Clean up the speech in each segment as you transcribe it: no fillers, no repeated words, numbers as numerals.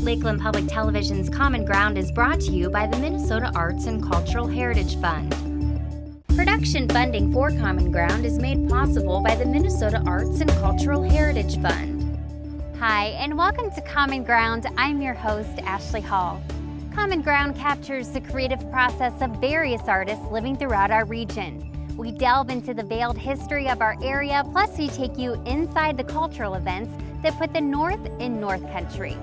Lakeland Public Television's Common Ground is brought to you by the Minnesota Arts and Cultural Heritage Fund. Production funding for Common Ground is made possible by the Minnesota Arts and Cultural Heritage Fund. Hi, and welcome to Common Ground. I'm your host, Ashley Hall. Common Ground captures the creative process of various artists living throughout our region. We delve into the veiled history of our area, plus we take you inside the cultural events that put the North in North Country.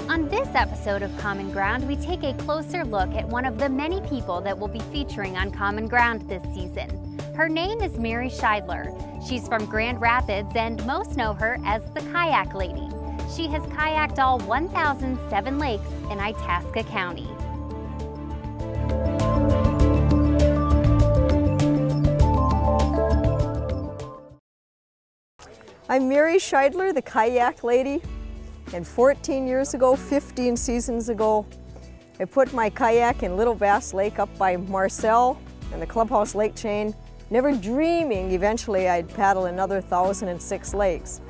On this episode of Common Ground, we take a closer look at one of the many people that will be featuring on Common Ground this season. Her name is Mary Scheidler. She's from Grand Rapids, and most know her as the Kayak Lady. She has kayaked all 1,007 lakes in Itasca County. I'm Mary Scheidler, the Kayak Lady. And 14 years ago, 15 seasons ago, I put my kayak in Little Bass Lake up by Marcel and the Clubhouse Lake Chain, never dreaming eventually I'd paddle another 1,006 lakes.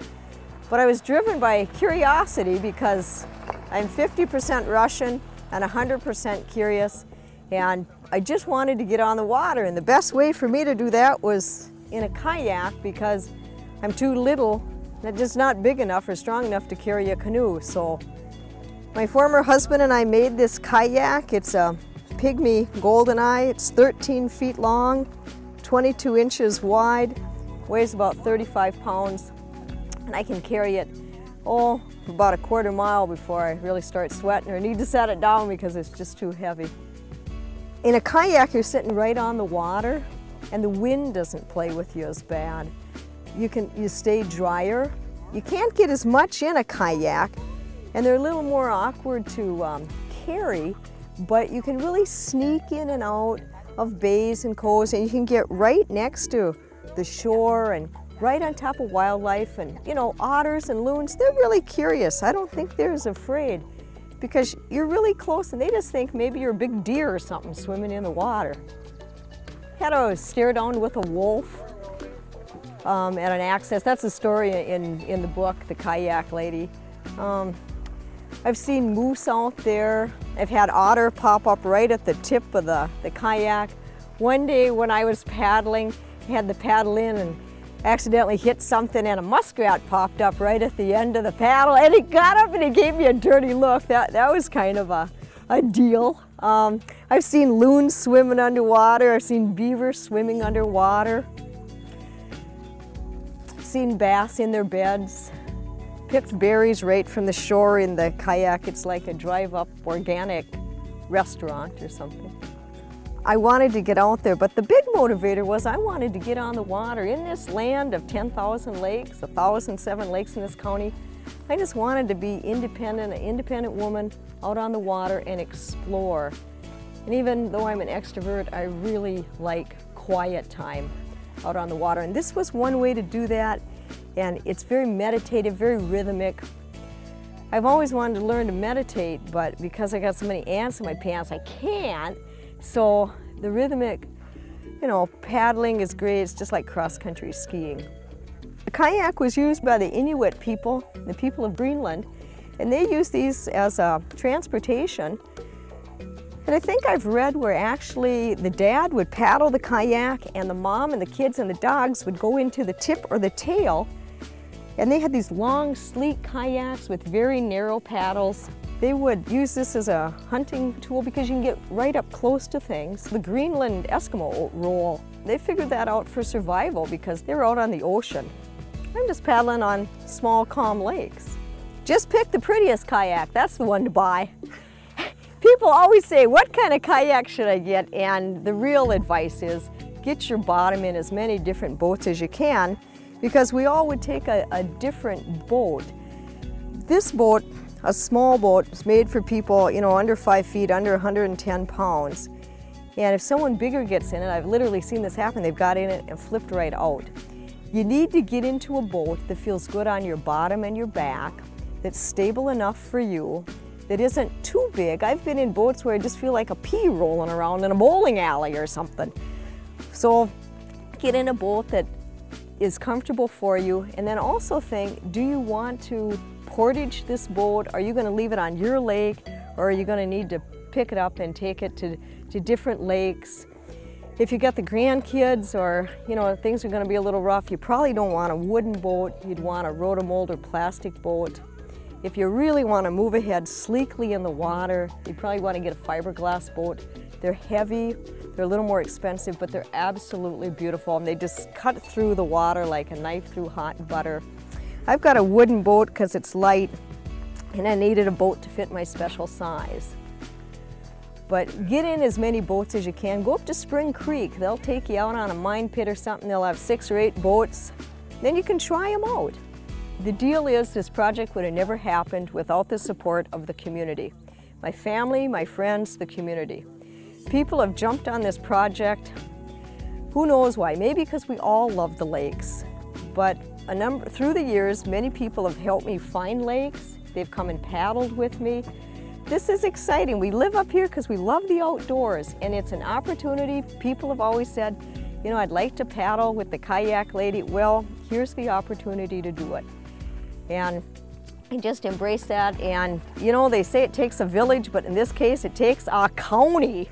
But I was driven by curiosity because I'm 50% Russian and 100% curious, and I just wanted to get on the water. And the best way for me to do that was in a kayak because I'm too little. It's just not big enough or strong enough to carry a canoe. So my former husband and I made this kayak. It's a Pygmy Goldeneye. It's 13 feet long, 22 inches wide, weighs about 35 pounds. And I can carry it, about a quarter mile before I really start sweating or need to set it down because it's just too heavy. In a kayak, you're sitting right on the water and the wind doesn't play with you as bad. You stay drier. You can't get as much in a kayak, and they're a little more awkward to carry, but you can really sneak in and out of bays and coves, and you can get right next to the shore and right on top of wildlife. And you know, otters and loons, they're really curious. I don't think they're as afraid because you're really close and they just think maybe you're a big deer or something swimming in the water. Had a stare down with a wolf at an access. That's a story in the book, The Kayak Lady. I've seen moose out there. I've had otter pop up right at the tip of the kayak. One day when I was paddling, I had the paddle in and accidentally hit something, and a muskrat popped up right at the end of the paddle, and he got up and he gave me a dirty look. That was kind of a deal. I've seen loons swimming underwater. I've seen beavers swimming underwater. Seen bass in their beds, picked berries right from the shore in the kayak. It's like a drive-up organic restaurant or something. I wanted to get out there, but the big motivator was I wanted to get on the water. In this land of 10,000 lakes, 1,007 lakes in this county, I just wanted to be independent, an independent woman out on the water and explore. And even though I'm an extrovert, I really like quiet time out on the water, and this was one way to do that. And it's very meditative, very rhythmic. I've always wanted to learn to meditate, but because I got so many ants in my pants, I can't. So the rhythmic, paddling is great. It's just like cross-country skiing. The kayak was used by the Inuit people, the people of Greenland, and they use these as a transportation. And I think I've read where actually the dad would paddle the kayak and the mom and the kids and the dogs would go into the tip or the tail. And they had these long, sleek kayaks with very narrow paddles. They would use this as a hunting tool because you can get right up close to things. The Greenland Eskimo role, they figured that out for survival because they were out on the ocean. I'm just paddling on small, calm lakes. Just pick the prettiest kayak, that's the one to buy. People always say, what kind of kayak should I get? And the real advice is, get your bottom in as many different boats as you can, because we all would take a different boat. This boat, a small boat, is made for people, under 5 feet, under 110 pounds. And if someone bigger gets in it, I've literally seen this happen, they've got in it and flipped right out. You need to get into a boat that feels good on your bottom and your back, that's stable enough for you, that isn't too big. I've been in boats where I just feel like a pea rolling around in a bowling alley or something. So get in a boat that is comfortable for you, and then also think, do you want to portage this boat? Are you going to leave it on your lake, or are you going to need to pick it up and take it to different lakes? If you got the grandkids, or things are going to be a little rough, you probably don't want a wooden boat. You'd want a rotomold or plastic boat. If you really want to move ahead sleekly in the water, you'd probably want to get a fiberglass boat. They're heavy, they're a little more expensive, but they're absolutely beautiful, and they just cut through the water like a knife through hot butter. I've got a wooden boat because it's light, and I needed a boat to fit my special size. But get in as many boats as you can. Go up to Spring Creek. They'll take you out on a mine pit or something. They'll have 6 or 8 boats. Then you can try them out. The deal is, this project would have never happened without the support of the community. My family, my friends, the community. People have jumped on this project. Who knows why? Maybe because we all love the lakes. But through the years, many people have helped me find lakes. They've come and paddled with me. This is exciting. We live up here because we love the outdoors, and it's an opportunity. People have always said, I'd like to paddle with the kayak lady. Well, here's the opportunity to do it. And I just embrace that. And they say it takes a village, but in this case it takes a county.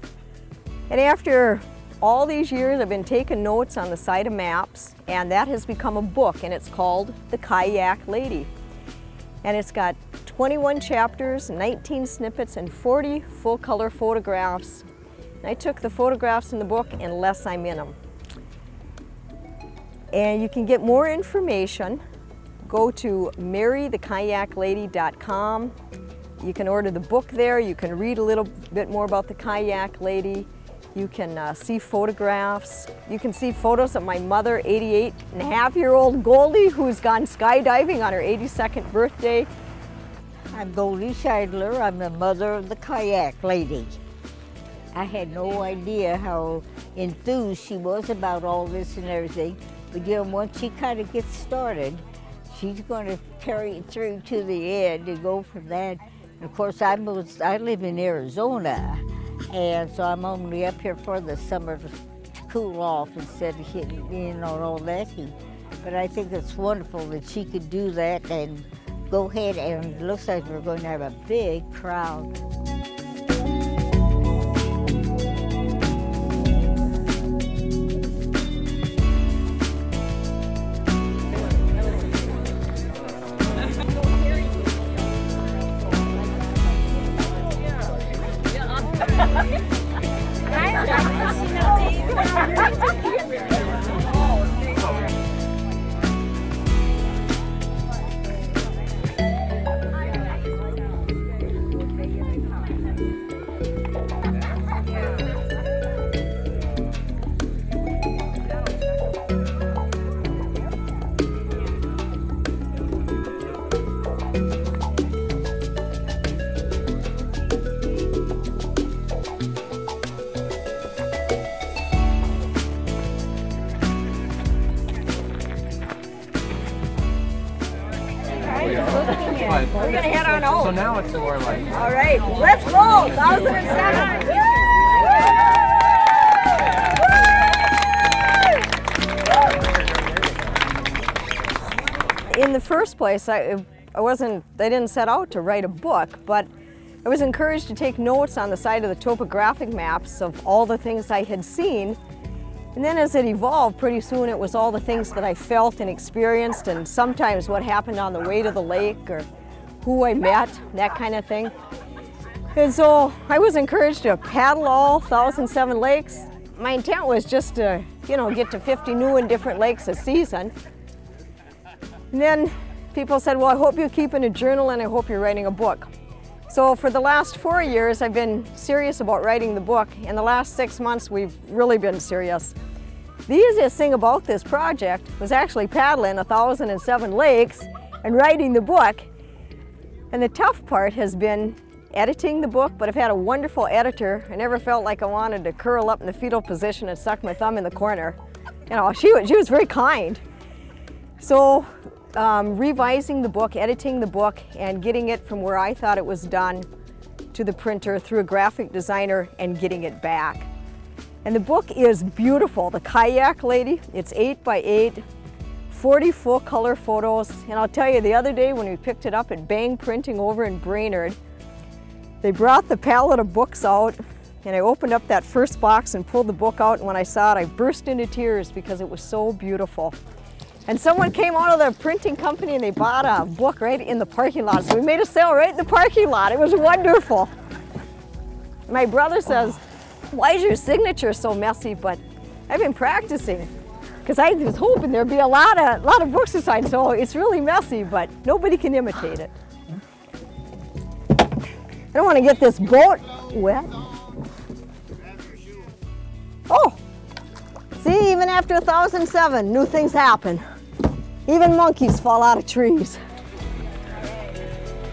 And after all these years, I've been taking notes on the side of maps, and that has become a book, and it's called The Kayak Lady. And it's got 21 chapters, 19 snippets, and 40 full-color photographs. And I took the photographs in the book, unless I'm in them. And you can get more information. Go to marythekayaklady.com. You can order the book there. You can read a little bit more about the kayak lady. You can see photographs. You can see photos of my mother, 88-and-a-half-year-old Goldie, who's gone skydiving on her 82nd birthday. I'm Goldie Scheidler. I'm the mother of the kayak lady. I had no idea how enthused she was about all this and everything, but once she kind of gets started, she's going to carry it through to the end and go from that. And of course, I live in Arizona, and so I'm only up here for the summer to cool off instead of hitting all that heat. But I think it's wonderful that she could do that and go ahead, and it looks like we're going to have a big crowd. We're gonna head on out. So now it's more like... All right, let's go, 1007. In the first place, I didn't set out to write a book, but I was encouraged to take notes on the side of the topographic maps of all the things I had seen. And then as it evolved, pretty soon it was all the things that I felt and experienced, and sometimes what happened on the way to the lake, or who I met, that kind of thing. And so I was encouraged to paddle all 1,007 lakes. My intent was just to, get to 50 new and different lakes a season. And then people said, well, I hope you're keeping a journal and I hope you're writing a book. So for the last 4 years, I've been serious about writing the book. In the last 6 months, we've really been serious. The easiest thing about this project was actually paddling 1,007 lakes and writing the book. And the tough part has been editing the book, but I've had a wonderful editor. I never felt like I wanted to curl up in the fetal position and suck my thumb in the corner. She was very kind. So revising the book, editing the book, and getting it from where I thought it was done to the printer through a graphic designer and getting it back. And the book is beautiful. The Kayak Lady, it's 8 by 8, 40 full color photos. And I'll tell you, the other day when we picked it up at Bang Printing over in Brainerd, they brought the pallet of books out, and I opened up that first box and pulled the book out, and when I saw it, I burst into tears because it was so beautiful. And someone came out of the printing company and they bought a book right in the parking lot. So we made a sale right in the parking lot. It was wonderful. My brother says, why is your signature so messy? But I've been practicing because I was hoping there'd be a lot of books inside. So it's really messy, but nobody can imitate it. I don't want to get this boat wet. Oh, see, even after 1007, new things happen. Even monkeys fall out of trees.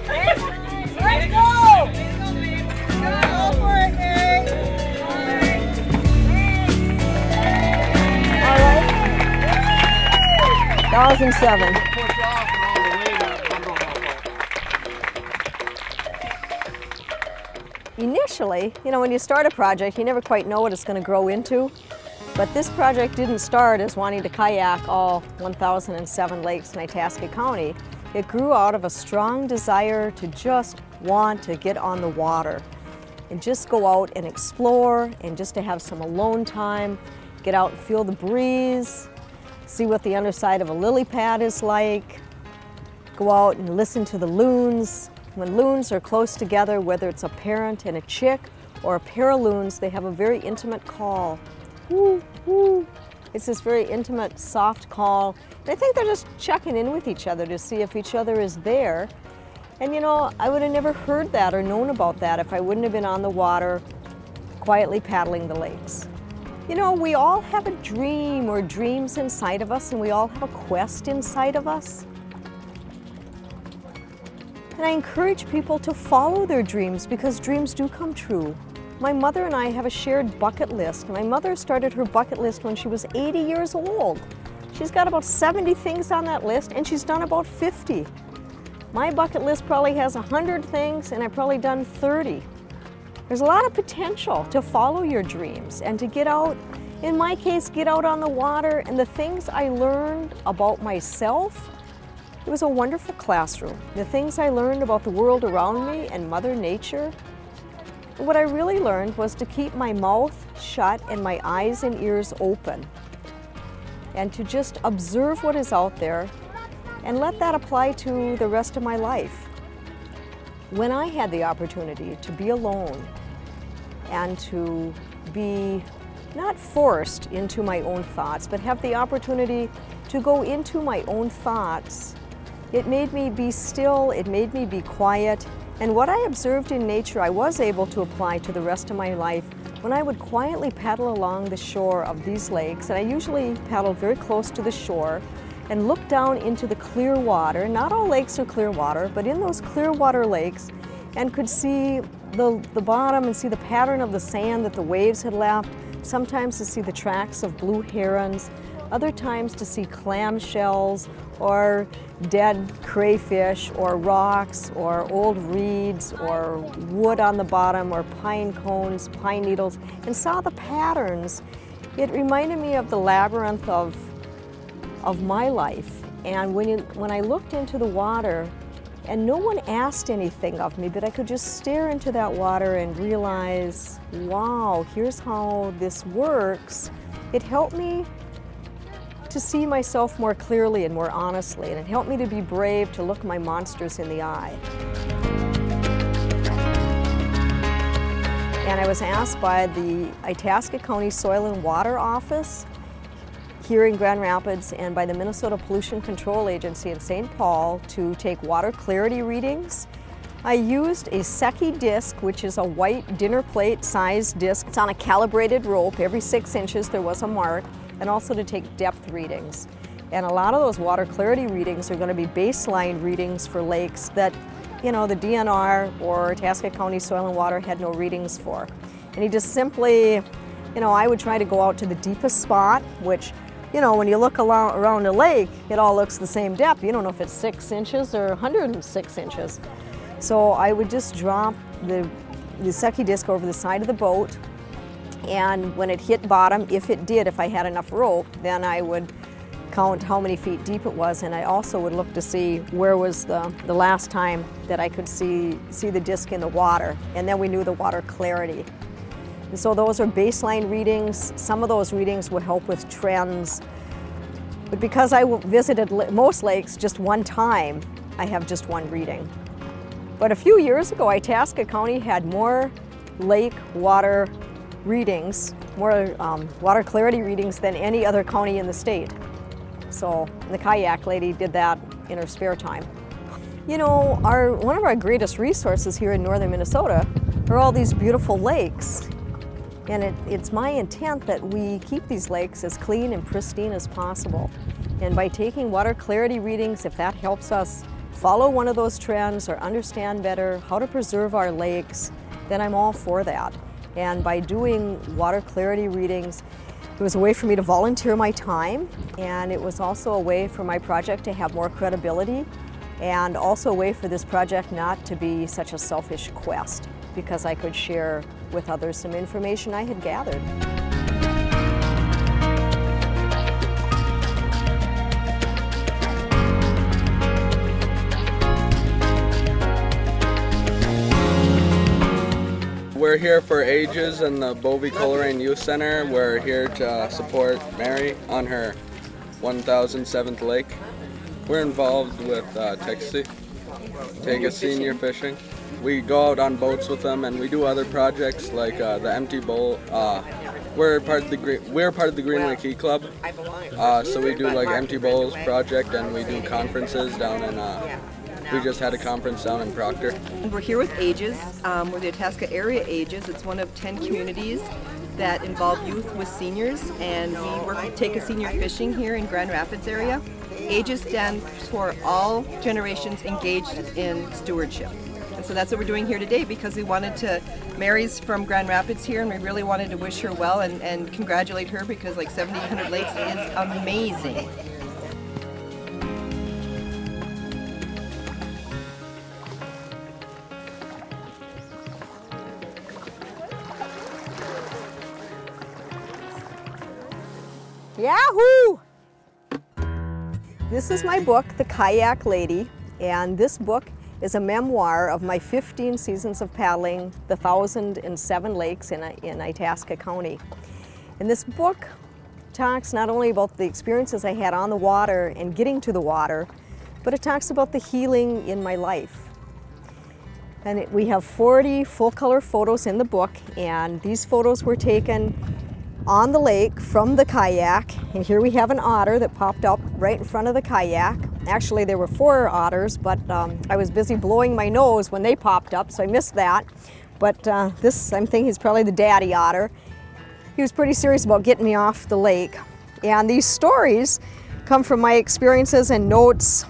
Let's go! Go for it, Mary! All right. 1007. Initially, you know, when you start a project, you never quite know what it's going to grow into. But this project didn't start as wanting to kayak all 1,007 lakes in Itasca County. It grew out of a strong desire to just want to get on the water and just go out and explore and just to have some alone time, get out and feel the breeze, see what the underside of a lily pad is like, go out and listen to the loons. When loons are close together, whether it's a parent and a chick or a pair of loons, they have a very intimate call. Woo, woo. It's this very intimate, soft call. And I think they're just checking in with each other to see if each other is there. And you know, I would have never heard that or known about that if I wouldn't have been on the water, quietly paddling the lakes. You know, we all have a dream or dreams inside of us, and we all have a quest inside of us. And I encourage people to follow their dreams because dreams do come true. My mother and I have a shared bucket list. My mother started her bucket list when she was 80 years old. She's got about 70 things on that list, and she's done about 50. My bucket list probably has 100 things, and I've probably done 30. There's a lot of potential to follow your dreams and to get out, in my case, get out on the water. And the things I learned about myself, it was a wonderful classroom. The things I learned about the world around me and Mother Nature. What I really learned was to keep my mouth shut and my eyes and ears open, and to just observe what is out there and let that apply to the rest of my life. When I had the opportunity to be alone and to be not forced into my own thoughts, but have the opportunity to go into my own thoughts, it made me be still, it made me be quiet. And what I observed in nature, I was able to apply to the rest of my life when I would quietly paddle along the shore of these lakes. And I usually paddled very close to the shore and looked down into the clear water. Not all lakes are clear water, but in those clear water lakes, and could see the bottom and see the pattern of the sand that the waves had left. Sometimes to see the tracks of blue herons, other times to see clam shells or dead crayfish or rocks or old reeds or wood on the bottom or pine cones, pine needles, and saw the patterns. It reminded me of the labyrinth of my life. And when I looked into the water, and no one asked anything of me, but I could just stare into that water and realize, wow, here's how this works. It helped me to see myself more clearly and more honestly, and it helped me to be brave to look my monsters in the eye. And I was asked by the Itasca County Soil and Water Office here in Grand Rapids and by the Minnesota Pollution Control Agency in St. Paul to take water clarity readings. I used a Secchi disc, which is a white dinner plate sized disc. It's on a calibrated rope. Every 6 inches there was a mark, and also to take depth readings. And a lot of those water clarity readings are going to be baseline readings for lakes that, you know, the DNR or Itasca County Soil and Water had no readings for. And he just simply, you know, I would try to go out to the deepest spot, which, you know, when you look around a lake, it all looks the same depth. You don't know if it's 6 inches or 106 inches. So I would just drop the Secchi disc over the side of the boat, and when it hit bottom, if it did, if I had enough rope, then I would count how many feet deep it was, and I also would look to see where was the last time that I could see the disc in the water, and then we knew the water clarity. And so those are baseline readings. Some of those readings would help with trends, but because I visited most lakes just one time, I have just one reading. But a few years ago, Itasca County had more lake water readings, more water clarity readings than any other county in the state. So the kayak lady did that in her spare time. You know, one of our greatest resources here in northern Minnesota are all these beautiful lakes. And it's my intent that we keep these lakes as clean and pristine as possible. And by taking water clarity readings, if that helps us follow one of those trends or understand better how to preserve our lakes, then I'm all for that. And by doing water clarity readings, it was a way for me to volunteer my time, and it was also a way for my project to have more credibility, and also a way for this project not to be such a selfish quest, because I could share with others some information I had gathered. We're here for Ages and the Bovey Coleraine Youth Center. We're here to support Mary on her 1007th lake. We're involved with Tega Senior Fishing. We go out on boats with them, and we do other projects like the Empty Bowl. We're part of the Green Lake E Club, so we do like Empty Bowls project, and we do conferences down in. We just had a conference down in Proctor. We're here with Ages. We're the Itasca Area Ages. It's one of 10 communities that involve youth with seniors, and we work with Tega Senior Fishing here in Grand Rapids area. Ages stands for all generations engaged in stewardship. And so that's what we're doing here today, because we wanted to, Mary's from Grand Rapids here, and we really wanted to wish her well and congratulate her, because like 7,800 lakes is amazing. Yahoo! This is my book, The Kayak Lady, and this book is a memoir of my 15 seasons of paddling the 1,007 lakes in Itasca County. And this book talks not only about the experiences I had on the water and getting to the water, but it talks about the healing in my life. And we have 40 full-color photos in the book, and these photos were taken on the lake from the kayak. And here we have an otter that popped up right in front of the kayak. Actually, there were 4 otters, but I was busy blowing my nose when they popped up, so I missed that. But this, I'm thinking, is probably the daddy otter. He was pretty serious about getting me off the lake. And these stories come from my experiences and notes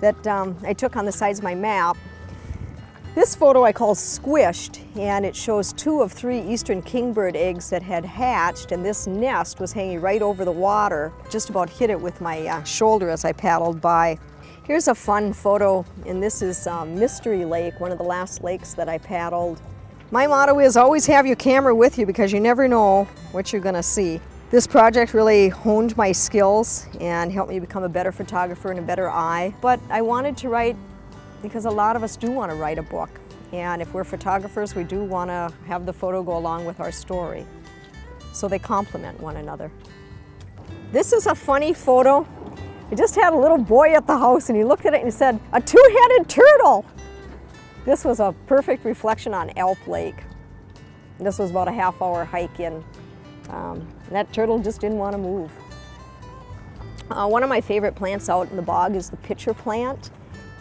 that I took on the sides of my map. This photo I call Squished, and it shows 2 of 3 eastern kingbird eggs that had hatched, and this nest was hanging right over the water. Just about hit it with my shoulder as I paddled by. Here's a fun photo, and this is Mystery Lake, one of the last lakes that I paddled. My motto is always have your camera with you, because you never know what you're gonna see. This project really honed my skills and helped me become a better photographer and a better eye. But I wanted to write because a lot of us do want to write a book. And if we're photographers, we do want to have the photo go along with our story. So they complement one another. This is a funny photo. I just had a little boy at the house, and he looked at it and he said, "A 2-headed turtle!" This was a perfect reflection on Alp Lake. This was about a half-hour hike in. That turtle just didn't want to move. One of my favorite plants out in the bog is the pitcher plant.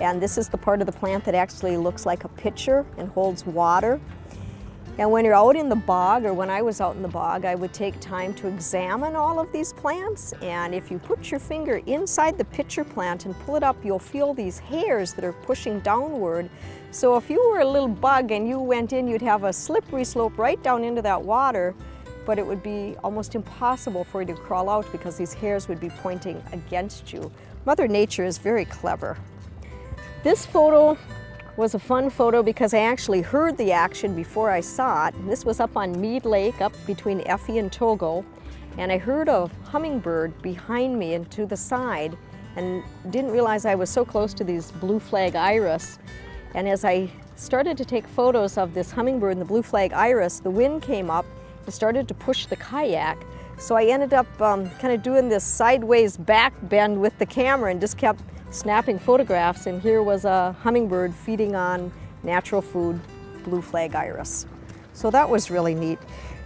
And this is the part of the plant that actually looks like a pitcher and holds water. And when you're out in the bog, or when I was out in the bog, I would take time to examine all of these plants. And if you put your finger inside the pitcher plant and pull it up, you'll feel these hairs that are pushing downward. So if you were a little bug and you went in, you'd have a slippery slope right down into that water, but it would be almost impossible for you to crawl out because these hairs would be pointing against you. Mother Nature is very clever. This photo was a fun photo because I actually heard the action before I saw it. This was up on Mead Lake, up between Effie and Togo. and I heard a hummingbird behind me and to the side, and didn't realize I was so close to these blue flag iris. And as I started to take photos of this hummingbird and the blue flag iris, the wind came up and started to push the kayak. So I ended up kind of doing this sideways back bend with the camera and just kept snapping photographs, and here was a hummingbird feeding on natural food, blue flag iris. So that was really neat.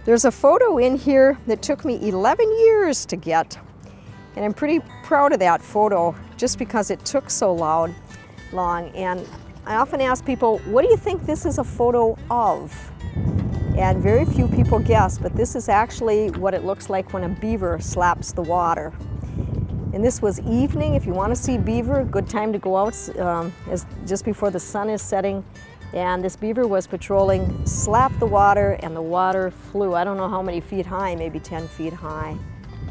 There's a photo in here that took me 11 years to get, and I'm pretty proud of that photo just because it took so long. And I often ask people, what do you think this is a photo of? And very few people guess, but this is actually what it looks like when a beaver slaps the water. And this was evening. If you want to see beaver, good time to go out just before the sun is setting. And this beaver was patrolling, slapped the water, and the water flew. I don't know how many feet high, maybe 10 feet high.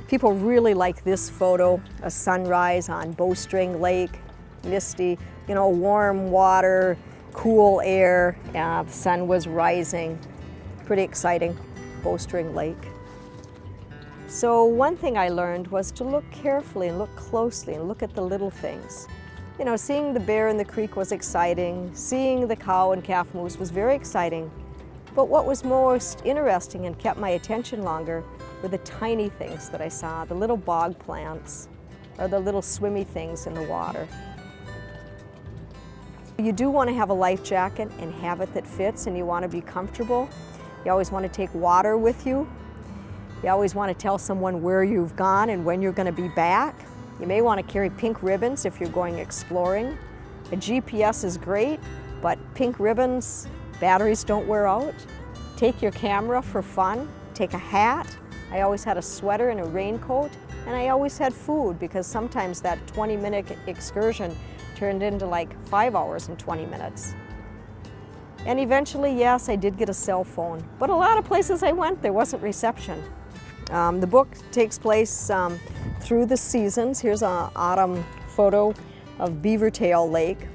People really like this photo, a sunrise on Bowstring Lake, misty, you know, warm water, cool air, the sun was rising. Pretty exciting, Bowstring Lake. So one thing I learned was to look carefully and look closely and look at the little things. You know, seeing the bear in the creek was exciting. Seeing the cow and calf moose was very exciting. But what was most interesting and kept my attention longer were the tiny things that I saw, the little bog plants or the little swimmy things in the water. You do want to have a life jacket and have it that fits, and you want to be comfortable. You always want to take water with you. You always want to tell someone where you've gone and when you're going to be back. You may want to carry pink ribbons if you're going exploring. A GPS is great, but pink ribbons, batteries don't wear out. Take your camera for fun. Take a hat. I always had a sweater and a raincoat, and I always had food because sometimes that 20-minute excursion turned into like 5 hours and 20 minutes. And eventually, yes, I did get a cell phone, but a lot of places I went, there wasn't reception. The book takes place through the seasons. Here's an autumn photo of Beavertail Lake.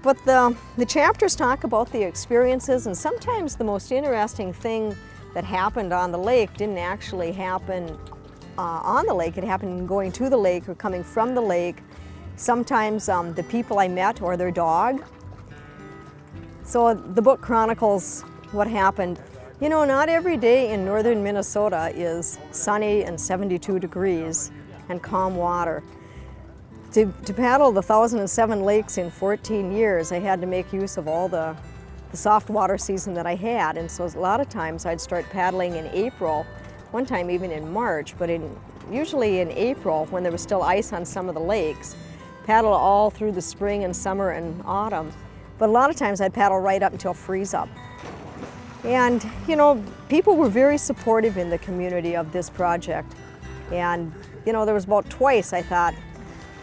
But the chapters talk about the experiences, and sometimes the most interesting thing that happened on the lake didn't actually happen on the lake. It happened going to the lake or coming from the lake. Sometimes the people I met or their dog. So the book chronicles what happened. You know, not every day in northern Minnesota is sunny and 72 degrees and calm water. To paddle the 1,007 lakes in 14 years, I had to make use of all the soft water season that I had. And so a lot of times I'd start paddling in April, one time even in March, but usually in April when there was still ice on some of the lakes, paddle all through the spring and summer and autumn. But a lot of times I'd paddle right up until freeze up. And, you know, people were very supportive in the community of this project. And, you know, there was about twice I thought,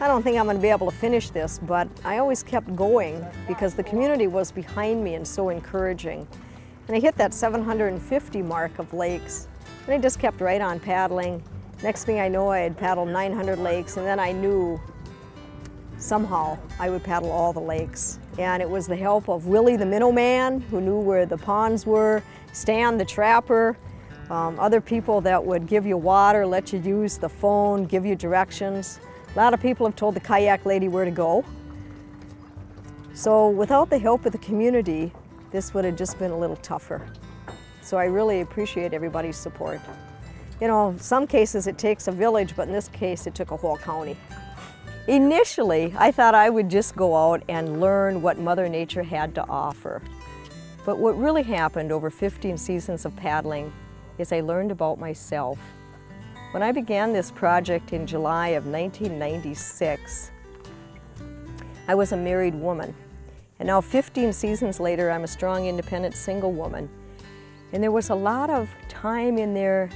I don't think I'm going to be able to finish this, but I always kept going because the community was behind me and so encouraging. And I hit that 750 mark of lakes, and I just kept right on paddling. Next thing I know, I had paddled 900 lakes, and then I knew somehow I would paddle all the lakes. And it was the help of Willie the Minnow Man, who knew where the ponds were, Stan the Trapper, other people that would give you water, let you use the phone, give you directions. A lot of people have told the kayak lady where to go. So without the help of the community, this would have just been a little tougher. So I really appreciate everybody's support. You know, in some cases it takes a village, but in this case it took a whole county. Initially, I thought I would just go out and learn what Mother Nature had to offer. But what really happened over 15 seasons of paddling is I learned about myself. When I began this project in July of 1996, I was a married woman. And now 15 seasons later, I'm a strong, independent, single woman. And there was a lot of time in there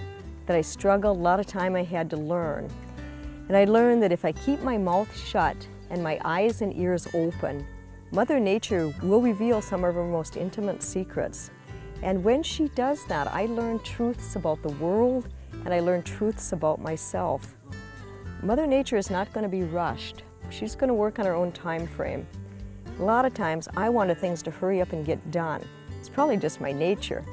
that I struggled, a lot of time I had to learn. And I learned that if I keep my mouth shut and my eyes and ears open, Mother Nature will reveal some of her most intimate secrets. And when she does that, I learn truths about the world, and I learn truths about myself. Mother Nature is not going to be rushed. She's going to work on her own time frame. A lot of times I wanted things to hurry up and get done. It's probably just my nature.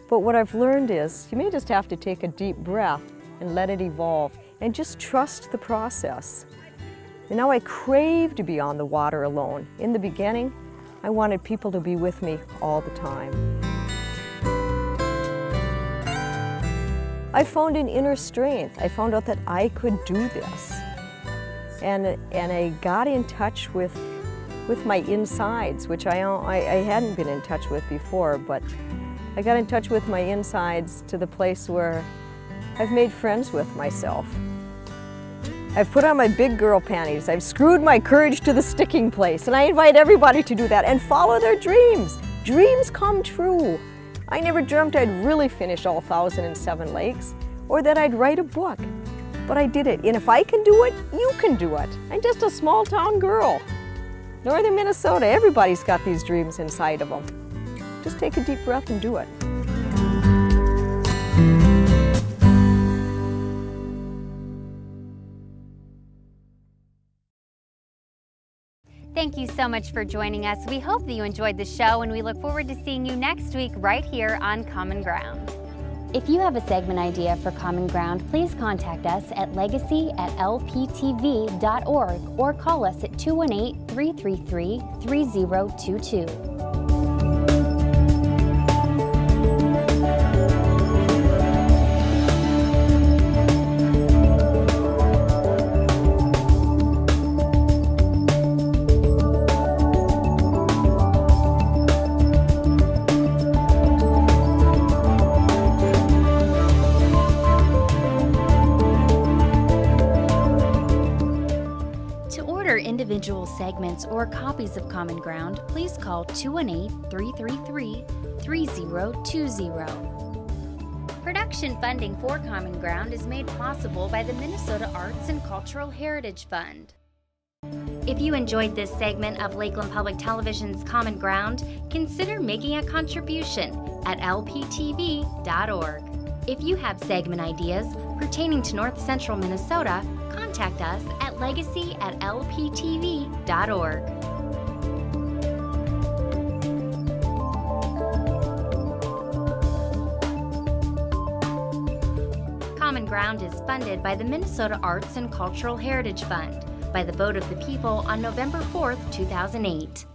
But what I've learned is you may just have to take a deep breath and let it evolve and just trust the process. And now I crave to be on the water alone. In the beginning, I wanted people to be with me all the time. I found an inner strength. I found out that I could do this. And I got in touch with my insides, which I hadn't been in touch with before, but I got in touch with my insides to the place where I've made friends with myself. I've put on my big girl panties. I've screwed my courage to the sticking place, and I invite everybody to do that and follow their dreams. Dreams come true. I never dreamt I'd really finish all 1,007 lakes or that I'd write a book, but I did it. And if I can do it, you can do it. I'm just a small town girl. Northern Minnesota, everybody's got these dreams inside of them. Just take a deep breath and do it. Thank you so much for joining us. We hope that you enjoyed the show, and we look forward to seeing you next week right here on Common Ground. If you have a segment idea for Common Ground, please contact us at legacy@lptv.org or call us at 218-333-3022. Individual segments or copies of Common Ground, please call 218-333-3020. Production funding for Common Ground is made possible by the Minnesota Arts and Cultural Heritage Fund. If you enjoyed this segment of Lakeland Public Television's Common Ground, consider making a contribution at lptv.org. If you have segment ideas pertaining to North Central Minnesota, contact us at legacy@lptv.org. Common Ground is funded by the Minnesota Arts and Cultural Heritage Fund by the vote of the people on November 4th, 2008.